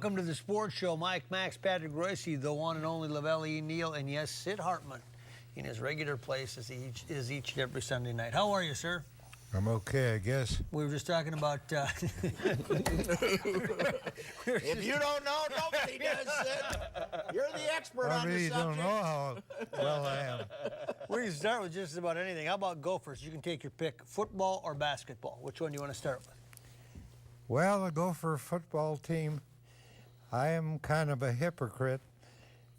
Welcome to the Sports Show. Mike, Max, Patrick Royce, the one and only Lavelle E. Neal, and yes, Sid Hartman in his regular place as each and every Sunday night. How are you, sir? I'm okay, I guess. We were just talking about... If you don't know, nobody does, Sid. You're the expert on the subject. I really don't know how well I am. We can start with just about anything. How about Gophers? You can take your pick, football or basketball. Which one do you want to start with? Well, the Gopher football team, I am kind of a hypocrite.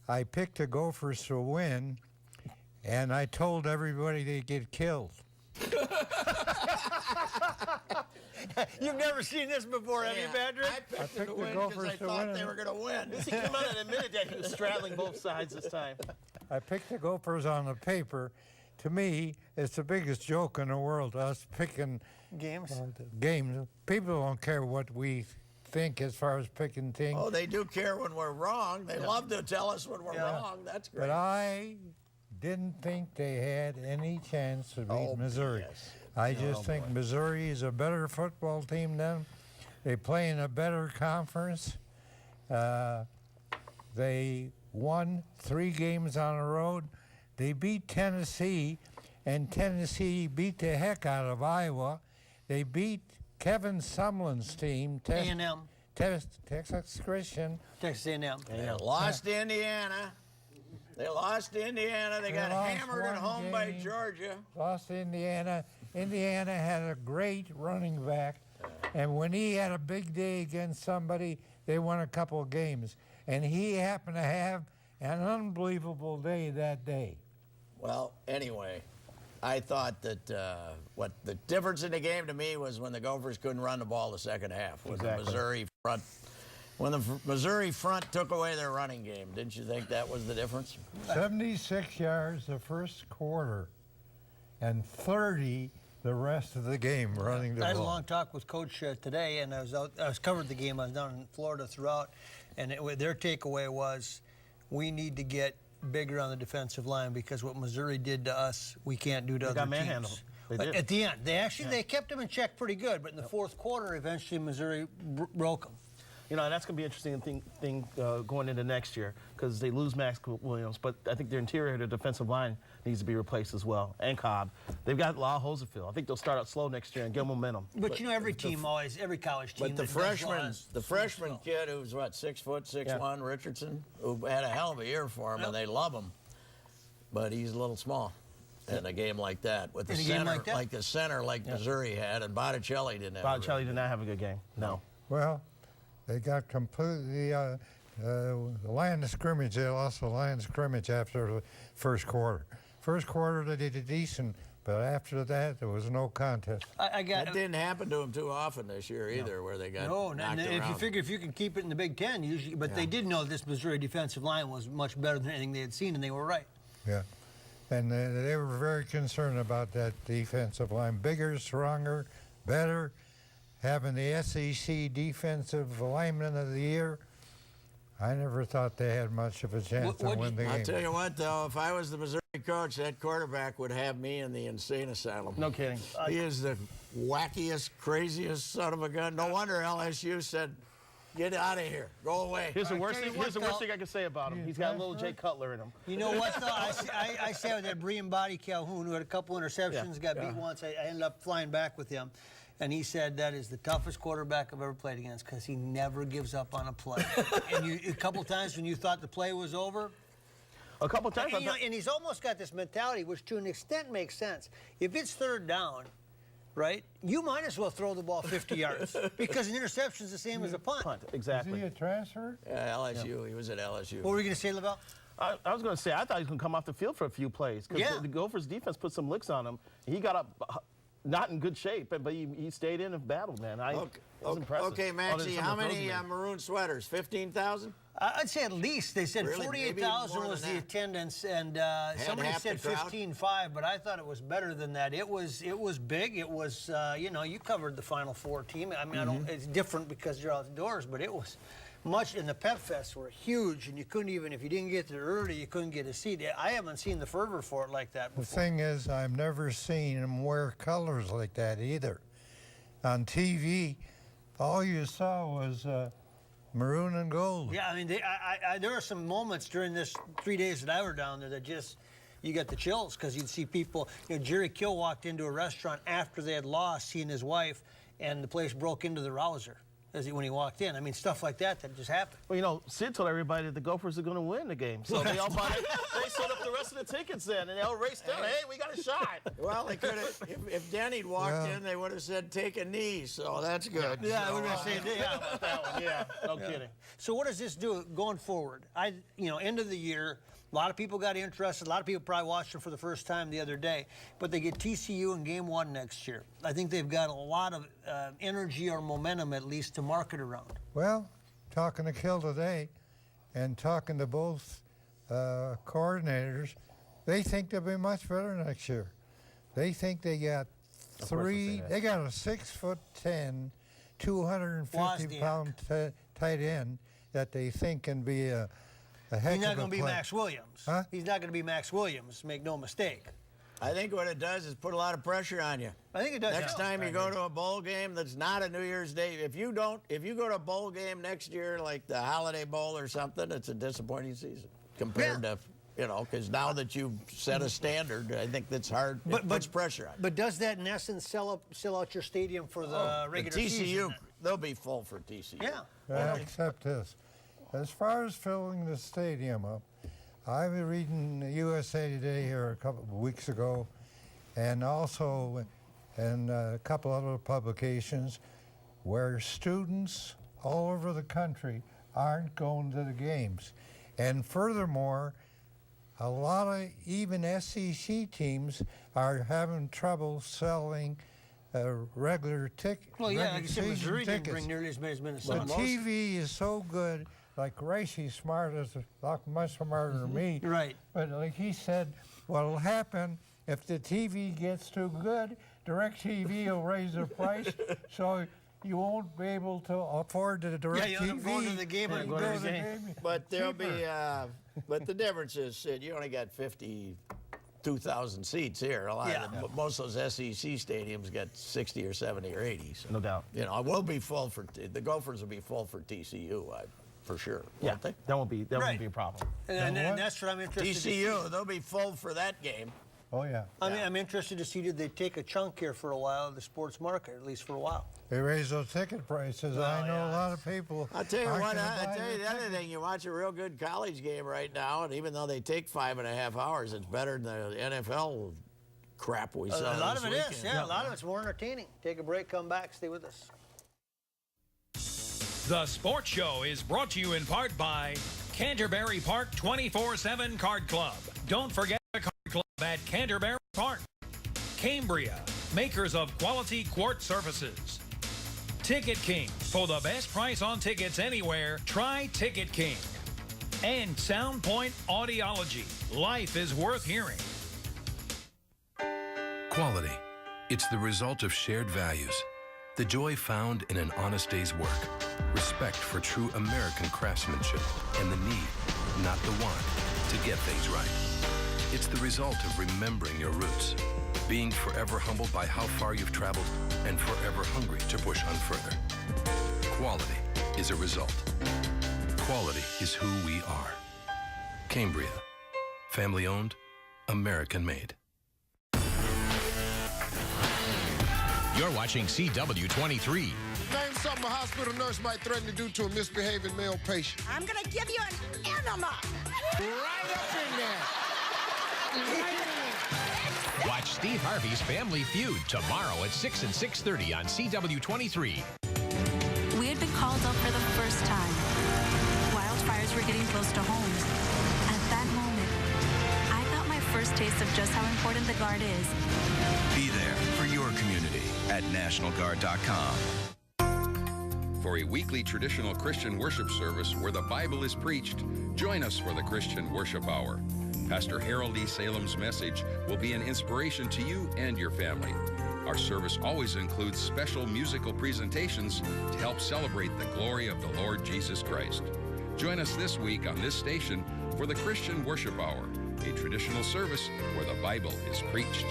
I picked the Gophers to win, and I told everybody they'd get killed. You've never seen this before, have you, Patrick? I picked the Gophers because I thought they were going to win. He came out and admitted that he was straddling both sides this time. I picked the Gophers on the paper. To me, it's the biggest joke in the world, us picking games. People don't care what we think as far as picking things. Oh, they do care when we're wrong. They love to tell us when we're wrong. That's great. But I didn't think they had any chance to beat Missouri. Yes. I just think Missouri is a better football team than them. They play in a better conference. They won 3 games on the road. They beat Tennessee, and Tennessee beat the heck out of Iowa. They beat Kevin Sumlin's team, A&M. Texas Christian. Texas A&M. They lost to Indiana. They lost to Indiana. They got hammered at home by Georgia. Lost to Indiana. Indiana had a great running back, and when he had a big day against somebody, they won a couple of games. And he happened to have an unbelievable day that day. Well, anyway, I thought that what the difference in the game to me was when the Gophers couldn't run the ball the second half. When the Missouri front, when the Missouri front took away their running game, didn't you think that was the difference? 76 yards the first quarter, and 30 the rest of the game running the ball. I had a long talk with Coach today, and I was covered the game. I was down in Florida throughout, and their takeaway was, we need to get bigger on the defensive line because what Missouri did to us, we can't do to other teams. They did. At the end, they kept them in check pretty good, but in the fourth quarter, eventually Missouri broke them. You know, that's going to be an interesting thing going into next year because they lose Max Williams, but I think their interior, their defensive line needs to be replaced as well, and Cobb. They've got a lot of holes to fill. I think they'll start out slow next year and get momentum. But you know, every college team. But the freshman kid who's what, 6 foot, 6'1", Richardson, who had a hell of a year for him, and they love him, but he's a little small. In a game like that, with the center, like Missouri had, and Botticelli didn't have. Botticelli did not have a good game. No. Well, they got completely the line of scrimmage. They lost the line of scrimmage after the first quarter. First quarter they did decent, but after that there was no contest. That didn't happen to them too often this year either, where they got knocked around. If you figure if you can keep it in the Big Ten, usually, but they did know this Missouri defensive line was much better than anything they had seen, and they were right. Yeah. And they were very concerned about that defensive line. Bigger, stronger, better. Having the SEC Defensive Lineman of the Year, I never thought they had much of a chance to win the game. I'll tell you what, though, if I was the Missouri coach, that quarterback would have me in the insane asylum. No kidding. He is the wackiest, craziest son of a gun. No wonder LSU said, get out of here. Go away. Here's the worst thing I can say about him. He's got a little Jay Cutler in him. You know what, though? I say with that Brian Body Calhoun, who had a couple interceptions, got beat once. I ended up flying back with him. And he said that is the toughest quarterback I've ever played against because he never gives up on a play. And a couple times when you thought the play was over. A couple times. And he's almost got this mentality, which to an extent makes sense. If it's third down, right, you might as well throw the ball 50 yards because an interception is the same as a punt. Exactly. Is he a transfer? Yeah, LSU. Yeah. He was at LSU. What were you going to say, Lavelle? I was going to say, I thought he was going to come off the field for a few plays because the Gophers defense put some licks on him. He got up. Not in good shape, but he stayed in and battled, man. It was impressive. Okay, Maxie, how many maroon sweaters? 15,000? I'd say at least. They said really? 48,000 was the attendance, and somebody said 15,500, but I thought it was better than that. It was big. It was, you know, you covered the Final Four team. I mean, it's different because you're outdoors, but it was much, and the Pep Fests were huge, and you couldn't even, if you didn't get there early, you couldn't get a seat. I haven't seen the fervor for it like that before. The thing is, I've never seen them wear colors like that either. On TV, all you saw was maroon and gold. Yeah, I mean, there are some moments during this 3 days that I were down there that just, you got the chills, because you'd see people. Jerry Kill walked into a restaurant after they had lost, he and his wife, and the place broke into the Rouser when he walked in. I mean, stuff like that just happened. Well, Sid told everybody that the Gophers are going to win the game. So they all bought it. They sold up the rest of the tickets then, and they all raced down. Hey, we got a shot. Well, they could have. If Denny'd walked in, they would have said, "Take a knee." So that's good. Yeah, so, we were going to say Yeah, about that one. Yeah, no kidding. So what does this do going forward? End of the year, a lot of people got interested. A lot of people probably watched them for the first time the other day. But they get TCU in Game 1 next year. I think they've got a lot of energy or momentum, at least, to market around. Well, talking to Kill today and talking to both coordinators, they think they'll be much better next year. They think they got they got a 6'10", 250-pound tight end that they think can be a heck of a He's not going to be player. Max Williams. Huh? He's not going to be Max Williams, make no mistake. I think what it does is put a lot of pressure on you. I think it does. Next time you go to a bowl game that's not a New Year's Day, if you go to a bowl game next year, like the Holiday Bowl or something, it's a disappointing season compared to, because now that you've set a standard, I think that's hard. It puts pressure on you. But does that, in essence, sell out your stadium for the regular TCU, season? They'll be full for TCU. Yeah. Except this. As far as filling the stadium up, I was reading USA Today here a couple of weeks ago, and also in a couple other publications, where students all over the country aren't going to the games. And furthermore, a lot of even SEC teams are having trouble selling regular tickets. Well, yeah, like you said, Missouri didn't bring nearly as many as Minnesota. The TV is so good. Like Racey's smart, much smarter than me. Right. But like he said, what'll happen if the TV gets too good, DirecTV will raise the price, so you won't be able to afford the DirecTV. Yeah, you go to the game and go to the game. But there'll be, but the difference is, Sid, you only got 52,000 seats here. Most of those SEC stadiums got 60 or 70 or 80. So, No doubt. it will be full the Gophers will be full for TCU. For sure. Yeah, Won't they? that won't be a problem. And that's what I'm interested to see. TCU, they'll be full for that game. Oh, yeah. I mean, I'm interested to see, did they take a chunk here for a while of the sports market, at least for a while? They raise those ticket prices. I know a lot of people. I'll tell you aren't what, gonna I'll buy tell you the other thing. You watch a real good college game right now, and even though they take 5.5 hours, it's better than the NFL crap we saw. A lot of it this is, weekend. yeah. A lot of it's more entertaining. Take a break, come back, stay with us. The Sports Show is brought to you in part by Canterbury Park 24/7 Card Club. Don't forget the Card Club at Canterbury Park. Cambria, makers of quality quartz surfaces. Ticket King, for the best price on tickets anywhere, try Ticket King. And Soundpoint Audiology, life is worth hearing. Quality. It's the result of shared values. The joy found in an honest day's work. Respect for true American craftsmanship and the need, not the want, to get things right. It's the result of remembering your roots, being forever humbled by how far you've traveled and forever hungry to push on further. Quality is a result. Quality is who we are. Cambria. Family owned, American made. You're watching CW-23. Name something a hospital nurse might threaten to do to a misbehaving male patient. I'm going to give you an enema. Right up in there. Right in there. Watch Steve Harvey's Family Feud tomorrow at 6 and 6:30 on CW-23. We had been called up for the first time. Wildfires were getting close to homes. At that moment, I got my first taste of just how important the Guard is. Be there for your community at NationalGuard.com. For a weekly traditional Christian worship service where the Bible is preached, join us for the Christian Worship Hour. Pastor Harold E. Salem's message will be an inspiration to you and your family. Our service always includes special musical presentations to help celebrate the glory of the Lord Jesus Christ. Join us this week on this station for the Christian Worship Hour, a traditional service where the Bible is preached.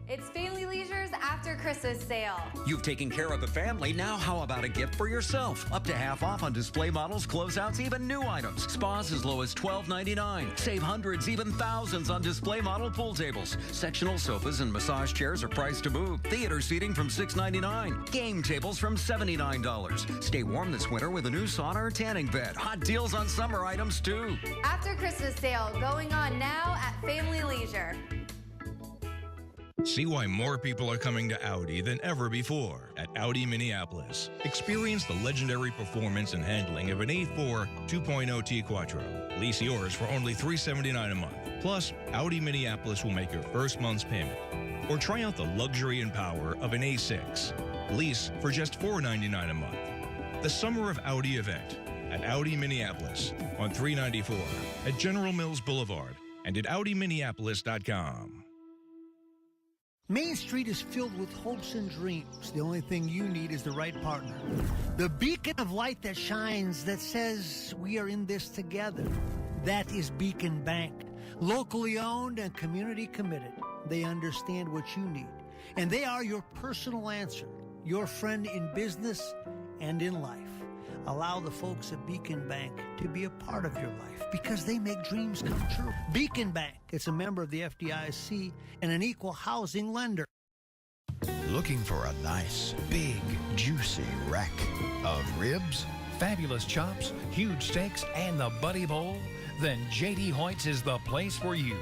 It's Family Leisure's After Christmas Christmas sale. You've taken care of the family. Now how about a gift for yourself? Up to half off on display models, closeouts, even new items. Spas as low as $12.99. Save hundreds, even thousands on display model pool tables. Sectional sofas and massage chairs are priced to move. Theater seating from $6.99. Game tables from $79. Stay warm this winter with a new sauna or tanning bed. Hot deals on summer items too. After Christmas sale going on now at Family Leisure. See why more people are coming to Audi than ever before at Audi Minneapolis. Experience the legendary performance and handling of an A4 2.0 T Quattro. Lease yours for only $379 a month. Plus, Audi Minneapolis will make your first month's payment. Or try out the luxury and power of an A6. Lease for just $499 a month. The Summer of Audi event at Audi Minneapolis on 394 at General Mills Boulevard and at AudiMinneapolis.com. Main Street is filled with hopes and dreams. The only thing you need is the right partner. The beacon of light that shines, that says we are in this together. That is Beacon Bank. Locally owned and community committed. They understand what you need. And they are your personal answer. Your friend in business and in life. Allow the folks at Beacon Bank to be a part of your life because they make dreams come true. Beacon Bank, it's a member of the FDIC and an equal housing lender. Looking for a nice, big, juicy rack of ribs, fabulous chops, huge steaks, and the Buddy Bowl? Then J.D. Hoyt's is the place for you.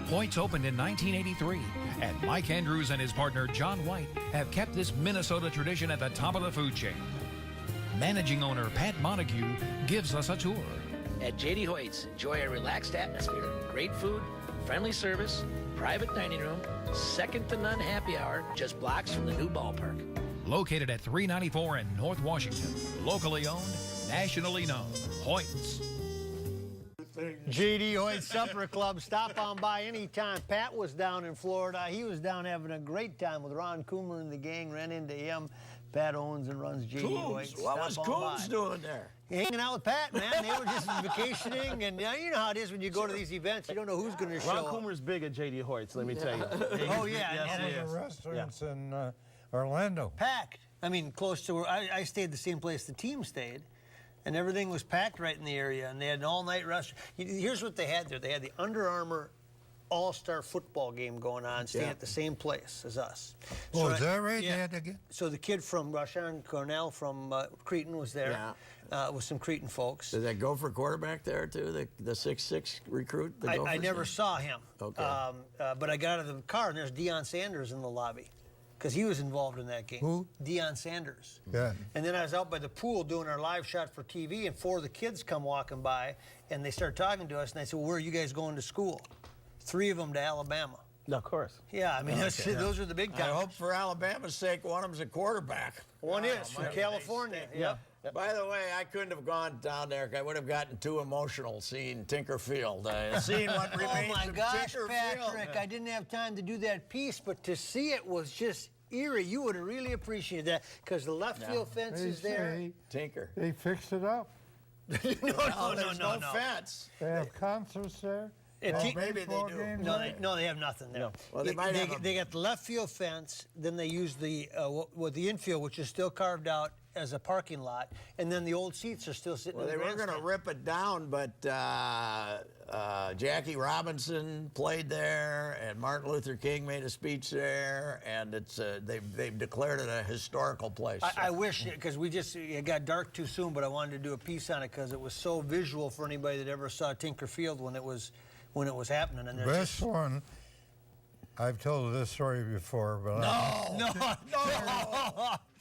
Hoyt's opened in 1983, and Mike Andrews and his partner John White have kept this Minnesota tradition at the top of the food chain. Managing owner Pat Montague gives us a tour. At J.D. Hoyt's, enjoy a relaxed atmosphere, great food, friendly service, private dining room, second to none happy hour, just blocks from the new ballpark. Located at 394 in North Washington. Locally owned, nationally known. Hoyt's. J.D. Hoyt Supper Club. Stop on by anytime. Pat was down in Florida. He was down having a great time with Ron Coomer and the gang. Ran into him. Pat owns and runs J.D. Hoyt. What was Coons doing there? Hanging out with Pat, man. They were just vacationing. And you know how it is when you go to these events. You don't know who's going to show Ron up. Coomer's big at J.D. Hoyt's, let me tell you. Oh, yeah. One of the restaurants in Orlando. Packed. I mean, close to where I stayed the same place the team stayed. And everything was packed right in the area. And they had an all-night restaurant. Here's what they had there. They had the Under Armour All-Star football game going on, staying at the same place as us. Oh, is that right? Yeah. So the kid from Rashawn Cornell from Cretin was there with some Cretin folks. Did that Gopher quarterback there, too, the 6'6" recruit? I never saw him. Okay. But I got out of the car, and there's Deion Sanders in the lobby. Because he was involved in that game. Who? Deion Sanders. Yeah. And then I was out by the pool doing our live shot for TV, and 4 of the kids come walking by, and they start talking to us, and they said, well, where are you guys going to school? 3 of them to Alabama. No, of course. Yeah, I mean, those are the big times. I hope for Alabama's sake, one of them's a quarterback. One is from California. Yeah. By the way, I couldn't have gone down there. I would have gotten too emotional seeing Tinkerfield. Seeing what remains oh, my of gosh, Tinkerfield. Patrick, I didn't have time to do that piece, but to see it was just eerie. You would have really appreciated that because the left field fence is there. Tinker. They fixed it up. no fence. They have concerts there. Maybe they do. No, they have nothing there. No. Well, they got the left field fence. Then they use the the infield, which is still carved out as a parking lot, and then the old seats are still sitting. Well, they were going to rip it down, but Jackie Robinson played there, and Martin Luther King made a speech there, and it's they've declared it a historical place. I wish, because it got dark too soon, but I wanted to do a piece on it because it was so visual for anybody that ever saw Tinkerfield when it was happening. And Best one. I've told this story before, but no.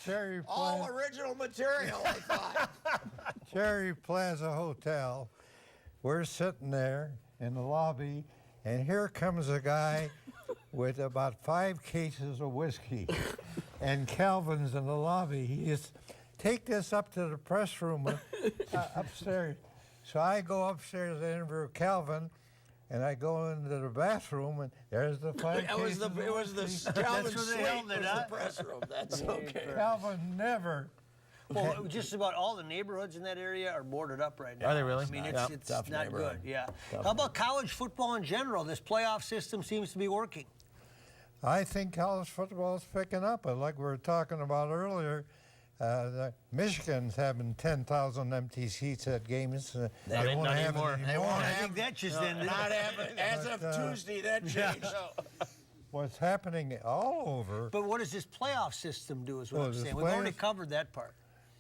Cherry Plaza. All original material, I thought. Cherry Plaza Hotel. We're sitting there in the lobby, and here comes a guy with about 5 cases of whiskey, and Calvin's in the lobby. He is, take this up to the press room upstairs. So I go upstairs to interview Calvin. And I go into the bathroom, and there's the 5 cases. It was the Calvin suite, the press room. That's okay. Calvin never. Well, just about all the neighborhoods in that area are boarded up right now. Are they really? I mean, it's Tough not good. Yeah. Tough How about college football in general? This playoff system seems to be working. I think college football is picking up. But like we were talking about earlier, Michigan's having 10,000 empty seats at games. They won't have it anymore. I think that just ended. Not having, as of Tuesday, that changed. What's happening all over. But what does this playoff system do is what I'm saying. We've already covered that part.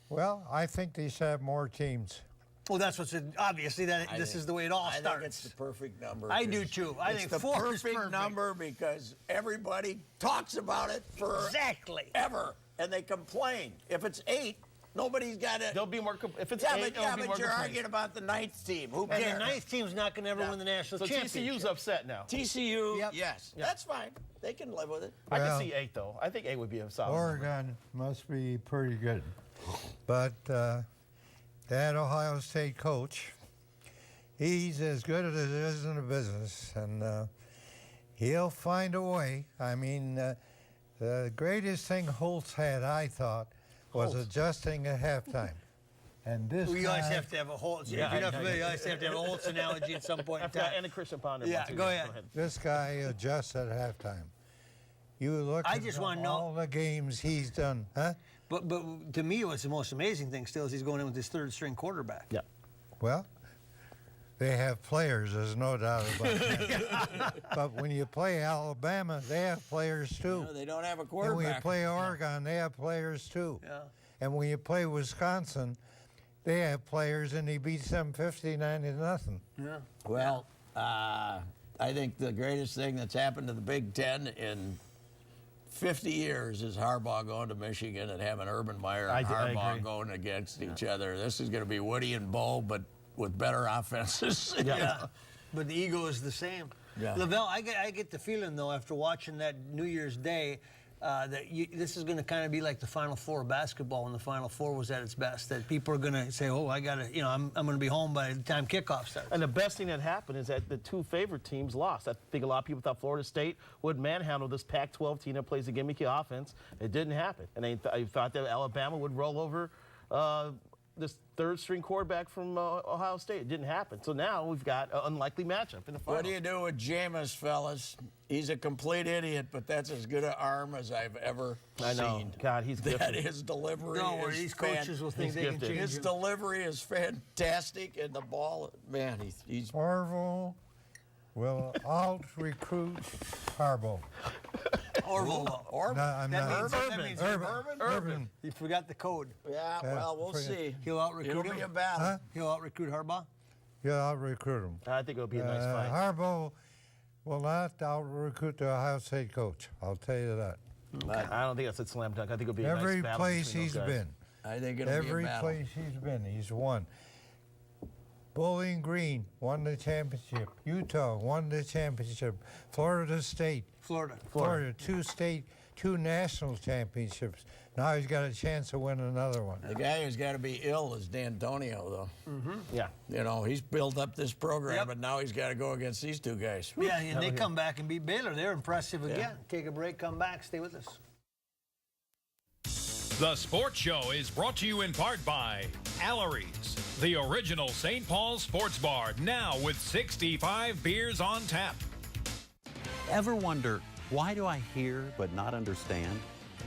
Well, I think they should have more teams. Well, that's what's obviously this is the way it all starts. I think it's the perfect number. I do too. I think the 4 is perfect number because everybody talks about it for ever, and they complain. If it's 8, nobody's got to. There'll be more. If it's 8, but you're arguing about the 9th team. Who cares? And the 9th team's not going to ever win the national championship. TCU's upset now. TCU, yes, that's fine. They can live with it. I can see 8 though. I think 8 would be a solid. Oregon must be pretty good, but. That Ohio State coach, he's as good as it is in the business, and he'll find a way. I mean, the greatest thing Holtz had, I thought, was adjusting at halftime. And this you always have to have a Holtz. If you're not familiar, you always have to have a Holtz analogy at some point in time. And a Christian Ponder. Yeah, go ahead. This guy adjusts at halftime. You look I just want to know all the games he's done, huh? But to me, what's the most amazing thing still is he's going in with his 3rd-string quarterback. Yeah. Well, they have players, there's no doubt about that. But when you play Alabama, they have players too. No, they don't have a quarterback. And when you play Oregon, they have players too. Yeah. And when you play Wisconsin, they have players, and he beats them 59-0. Yeah. Well, I think the greatest thing that's happened to the Big Ten in 50 years is Harbaugh going to Michigan and having Urban Meyer and Harbaugh going against each other. This is going to be Woody and Bo, but with better offenses. Yeah. But the ego is the same. Yeah. Lavelle, I get the feeling, though, after watching that New Year's Day, that this is going to kind of be like the Final Four of basketball when the Final Four was at its best. That people are going to say, "Oh, I got to," I'm going to be home by the time kickoff starts. And the best thing that happened is that the 2 favorite teams lost. I think a lot of people thought Florida State would manhandle this Pac-12 team that plays a gimmicky offense. It didn't happen, and they thought that Alabama would roll over this 3rd-string quarterback from Ohio State. It didn't happen. So now we've got an unlikely matchup in the finals. What do you do with Jameis, fellas? He's a complete idiot, but that's as good an arm as I've ever seen. God, he's gifted. That his delivery is these coaches will think they can change his him. delivery is fantastic, and the ball, man, he's... Orville will out-recruit Harbaugh. Orville. Urban. You forgot the code. Yeah, well, we'll see. He'll out-recruit It'll him. be a battle. Huh? He'll out-recruit Harbaugh. He'll out-recruit him. I think it'll be a nice fight. Harbaugh will not out-recruit the Ohio State coach. I'll tell you that. I don't think that's a slam dunk. I think it'll be a Every nice battle place between he's those guys. been. I think it'll be a battle. Every place he's been, he's won. Bowling Green won the championship. Utah won the championship. Florida State. Florida. 2 national championships. Now he's got a chance to win another one. The guy who's got to be ill is D'Antonio, though. Mm-hmm. Yeah. You know, he's built up this program, but now he's got to go against these 2 guys. Yeah, and they come back and beat Baylor. They're impressive again. Take a break, come back, stay with us. The Sports Show is brought to you in part by Allery's, the original St. Paul sports bar, now with 65 beers on tap. Ever wonder, why do I hear but not understand?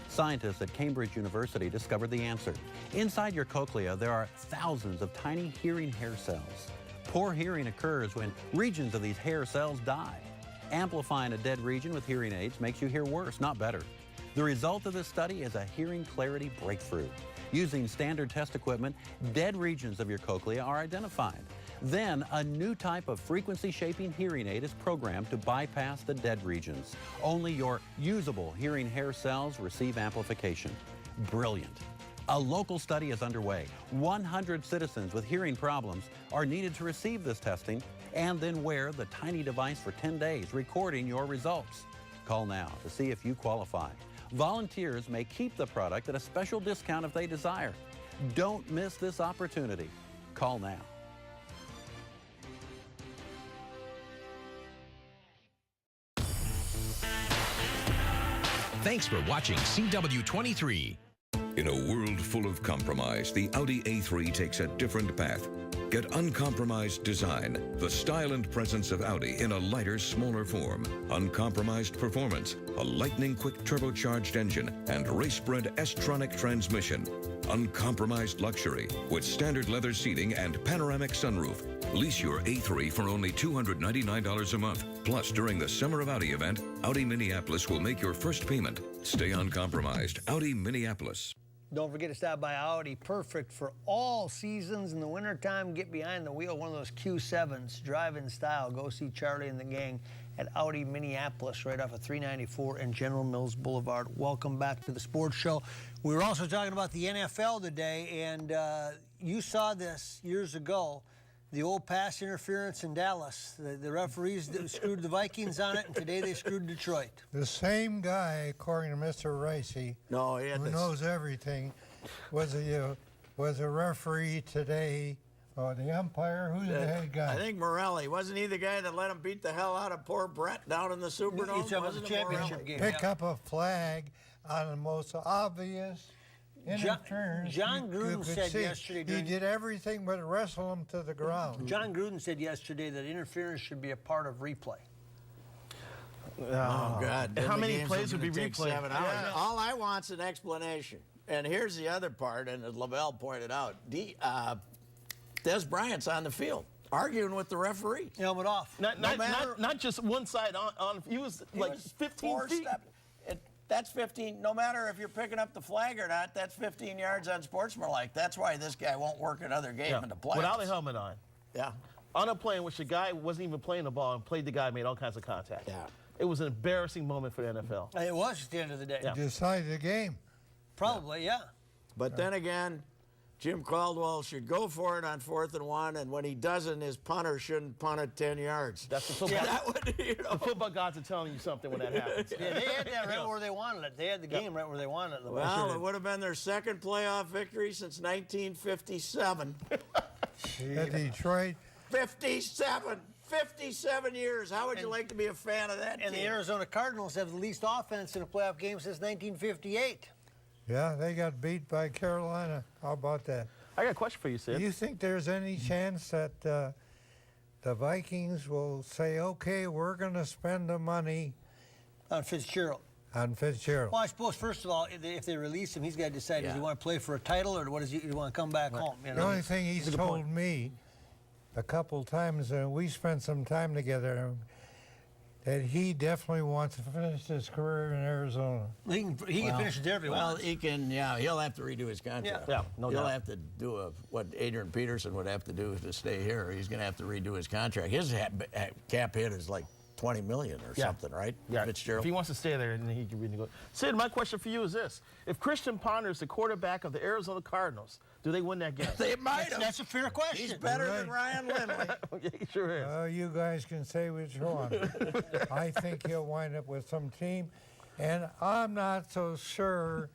Scientists at Cambridge University discovered the answer. Inside your cochlea, there are thousands of tiny hearing hair cells. Poor hearing occurs when regions of these hair cells die. Amplifying a dead region with hearing aids makes you hear worse, not better. The result of this study is a hearing clarity breakthrough. Using standard test equipment, dead regions of your cochlea are identified. Then, a new type of frequency-shaping hearing aid is programmed to bypass the dead regions. Only your usable hearing hair cells receive amplification. Brilliant. A local study is underway. 100 citizens with hearing problems are needed to receive this testing and then wear the tiny device for 10 days, recording your results. Call now to see if you qualify. Volunteers may keep the product at a special discount if they desire. Don't miss this opportunity. Call now. Thanks for watching CW-23. In a world full of compromise, the Audi A3 takes a different path. Get uncompromised design, the style and presence of Audi in a lighter, smaller form. Uncompromised performance, a lightning-quick turbocharged engine, and race-bred S-tronic transmission. Uncompromised luxury with standard leather seating and panoramic sunroof. Lease your A3 for only $299 a month. Plus, during the Summer of Audi event, Audi Minneapolis will make your first payment. Stay uncompromised. Audi Minneapolis. Don't forget to stop by Audi. Perfect for all seasons. In the wintertime, get behind the wheel, one of those Q7s. Drive in style. Go see Charlie and the gang at Audi Minneapolis, right off of 394 and General Mills Boulevard. Welcome back to the Sports Show. We were also talking about the NFL today, and you saw this years ago. The old pass interference in Dallas. The referees screwed the Vikings on it, and today they screwed Detroit. The same guy, according to Mr. Ricey, who knows everything, was a referee today. Oh, the umpire? Who's the head guy? I think Morelli. Wasn't he the guy that let him beat the hell out of poor Brett down in the Superdome? He's talking about the championship game. Pick up a flag on the most obvious interference. John Gruden said yesterday. He did everything but wrestle him to the ground. John Gruden said yesterday that interference should be a part of replay. Oh, God. How many plays would be replayed? 7 hours. Yeah. All I want's an explanation. And here's the other part, and as Lavelle pointed out, Des Bryant's on the field arguing with the referee. Helmet off. Not just one side on. He was like 15 feet. That's 15. No matter if you're picking up the flag or not, that's 15 yards unsportsmanlike. That's why this guy won't work another game in the playoffs. Without a helmet on. Yeah. On a play in which the guy wasn't even playing the ball and played the guy, made all kinds of contact. Yeah. It was an embarrassing moment for the NFL. It was at the end of the day. Yeah. Decided the game. Probably, yeah. But then again, Jim Caldwell should go for it on 4th and 1, and when he doesn't, his punter shouldn't punt it 10 yards. That's the football. The football gods are telling you something when that happens. Yeah, they had that right where they wanted it. They had the game right where they wanted it. Well, it would have been their second playoff victory since 1957. At Detroit. 57 years. How would you like to be a fan of that team? And the Arizona Cardinals have the least offense in a playoff game since 1958. Yeah, they got beat by Carolina. How about that? I got a question for you, Sid. Do you think there's any chance that the Vikings will say, okay, we're going to spend the money on Fitzgerald? On Fitzgerald. Well, I suppose, first of all, if they release him, he's got to decide, does he want to play for a title or does he want to come back home? You know? The only thing he's told me a couple times, and we spent some time together, that he definitely wants to finish his career in Arizona. He can finish it there if he wants. Well, he can, he'll have to redo his contract. Yeah, no doubt. He'll have to do what Adrian Peterson would have to do to stay here. He's going to have to redo his contract. His cap hit is like $20 million or something, right? Yeah. Fitzgerald. If he wants to stay there, then he can renegotiate. Sid, my question for you is this. If Christian Ponder is the quarterback of the Arizona Cardinals, do they win that game? They might have. That's a fair question. He's better than Ryan Lindley. Yeah, he sure is. You guys can say what you want. I think he'll wind up with some team. And I'm not so sure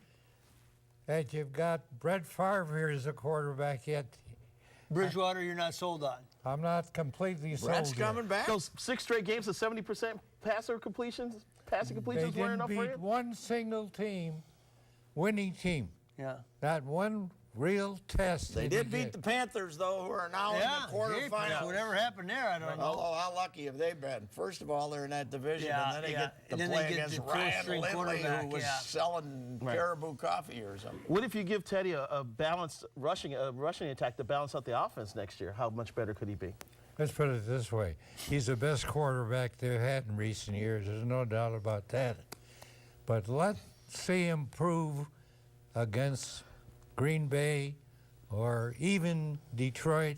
that you've got Brett Favre here as a quarterback yet. Bridgewater, you're not sold on. I'm not completely sold. Brett's coming back. Those 6 straight games of 70% passing completions weren't enough for They him? didn't beat one single team, winning team. Yeah. Not one real test. They did beat the Panthers, though, who are now in the quarterfinals. Whatever happened there, I don't know. Although, how lucky have they been? First of all, they're in that division, and then they get to play against Ryan Lindley, who was selling Caribou coffee or something. What if you give Teddy a balanced rushing attack to balance out the offense next year? How much better could he be? Let's put it this way. He's the best quarterback they've had in recent years. There's no doubt about that. But let's see him prove against Green Bay or even Detroit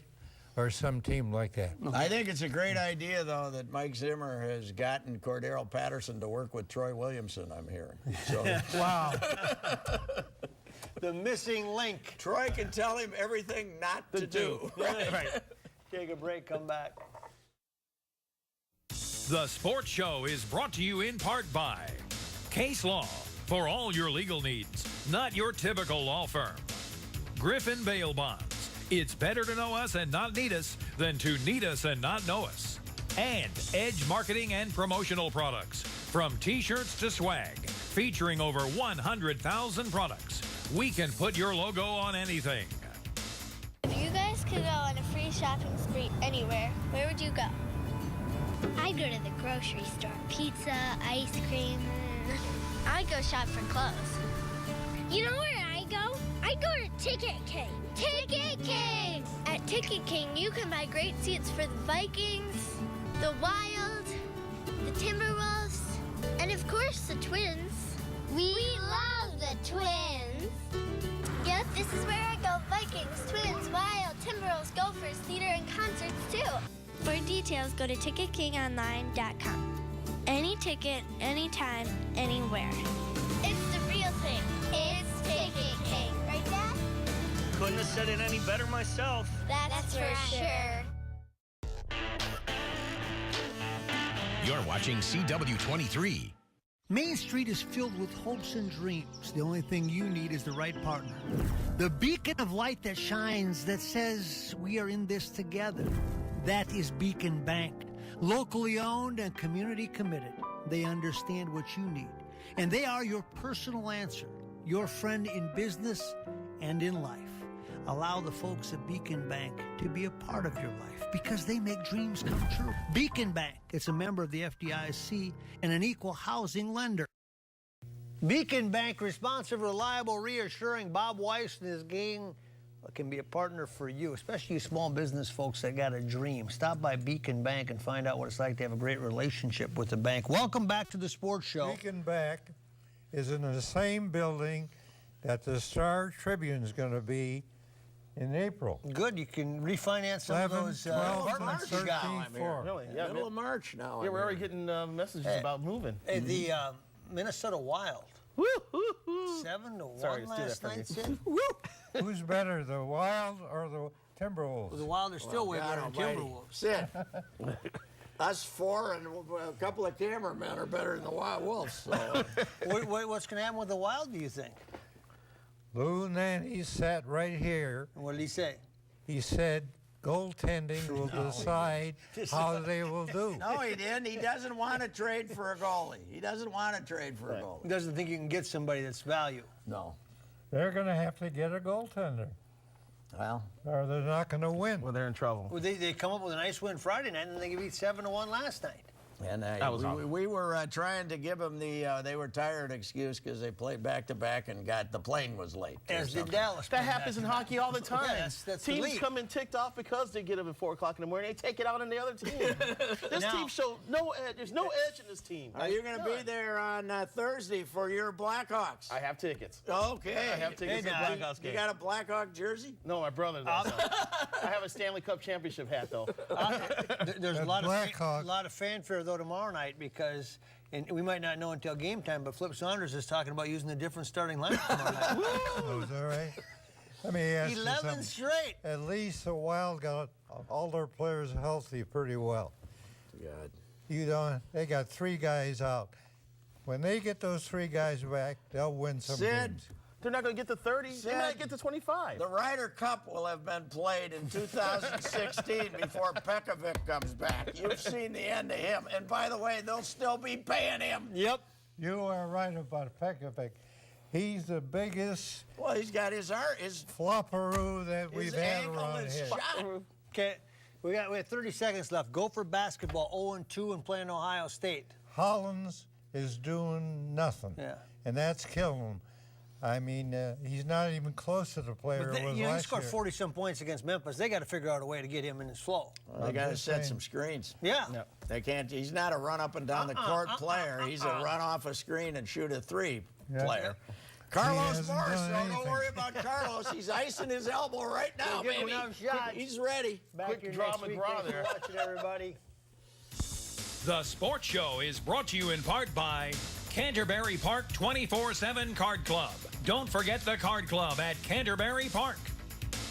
or some team like that. I think it's a great idea, though, that Mike Zimmer has gotten Cordero Patterson to work with Troy Williamson, I'm hearing. So. Wow. The missing link. Troy can tell him everything not to do. Right. Take a break, come back. The Sports Show is brought to you in part by Case Law, for all your legal needs, not your typical law firm. Griffin Bail Bonds. It's better to know us and not need us than to need us and not know us. And Edge Marketing and Promotional Products. From T-shirts to swag, featuring over 100,000 products. We can put your logo on anything. If you guys could go on a free shopping spree anywhere, where would you go? I'd go to the grocery store. Pizza, ice cream. I'd go shop for clothes. You know where I go? I go to Ticket King. Ticket King! At Ticket King, you can buy great seats for the Vikings, the Wild, the Timberwolves, and of course the Twins. We love the Twins. Yep, this is where I go. Vikings, Twins, Wild, Timberwolves, Gophers, theater, and concerts too. For details, go to TicketKingOnline.com. Any ticket, anytime, anywhere. It's the real thing. It's Ticket King. Right, Dad? Couldn't have said it any better myself. That's for sure. You're watching CW-23. Main Street is filled with hopes and dreams. The only thing you need is the right partner. The beacon of light that shines, that says we are in this together. That is Beacon Bank. Locally owned and community committed. They understand what you need. And they are your personal answer. Your friend in business and in life. Allow the folks at Beacon Bank to be a part of your life because they make dreams come true. Beacon Bank, it's a member of the FDIC and an equal housing lender. Beacon Bank, responsive, reliable, reassuring. Bob Weiss and his gang can be a partner for you, especially you small business folks that got a dream. Stop by Beacon Bank and find out what it's like to have a great relationship with the bank. Welcome back to the Sports Show. Beacon Bank is in the same building that the Star Tribune is going to be in April. Good, you can refinance some 11, of those 12, and March 13, guys. 4. Really? Yeah, Middle of March now. Yeah, we're already getting messages about moving. Hey, the Minnesota Wild. Woo, woo, woo. 7-1 Sorry, last night, Sid. Who's better, the Wild or the Timberwolves? Well, the Wild are still way better than Timberwolves. Sid, us four and a couple of cameramen are better than the Wild Wolves. So. What's going to happen with the Wild, do you think? Lou Nanny sat right here. What did he say? He said goaltending will decide how they will do. No, he didn't. He doesn't want to trade for a goalie. He doesn't want to trade for a goalie. He doesn't think you can get somebody that's value. No. They're going to have to get a goaltender. Well, or they're not going to win. Well, they're in trouble. Well, they come up with a nice win Friday night, and they beat 7-1 last night. And we were trying to give them the they were tired excuse because they played back-to-back and the plane was late. As did Dallas. That happens in hockey all the time. Yeah, that's teams elite. come in ticked off because they get up at 4 o'clock in the morning. They take it out on the other team. This team showed no edge. There's no edge in this team. Are you going to be there on Thursday for your Blackhawks? I have tickets. Okay. I have tickets to the Blackhawks game. You got a Blackhawk jersey? No, my brother does. I have a Stanley Cup championship hat, though. There's a lot of fanfare, though, tomorrow night because, and we might not know until game time, but Flip Saunders is talking about using a different starting lineup tomorrow night. Oh, is that right? Let me ask 11 you something. straight. At least the Wild got all their players healthy pretty well. Good. You don't. They got 3 guys out. When they get those 3 guys back, they'll win some games. They're not going to get to 30. They might get to 25. The Ryder Cup will have been played in 2016 before Pekovic comes back. You've seen the end of him. And by the way, they'll still be paying him. Yep. You are right about Pekovic. He's the biggest. Well, he's got his flopperoo that we've had around here. Okay, we have 30 seconds left. Go for basketball. 0-2 and playing Ohio State. Hollins is doing nothing. Yeah. And that's killing him. I mean, he's not even close to the player he was last year. He scored 40-some points against Memphis. They got to figure out a way to get him in his flow. Well, they got to set some screens. Yeah. No. They can't. He's not a run up and down the court player. He's a run off a screen and shoot a 3 player. Carlos Morris, don't worry about Carlos. He's icing his elbow right now, baby. He's ready. Quick draw McGraw there. Thanks for watching, everybody. The Sports Show is brought to you in part by Canterbury Park 24/7 Card Club. Don't forget the Card Club at Canterbury Park.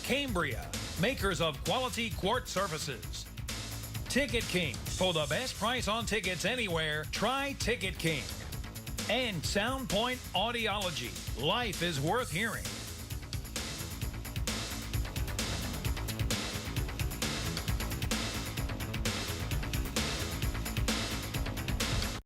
Cambria, makers of quality quartz surfaces. Ticket King. For the best price on tickets anywhere, try Ticket King. And Sound Point Audiology. Life is worth hearing.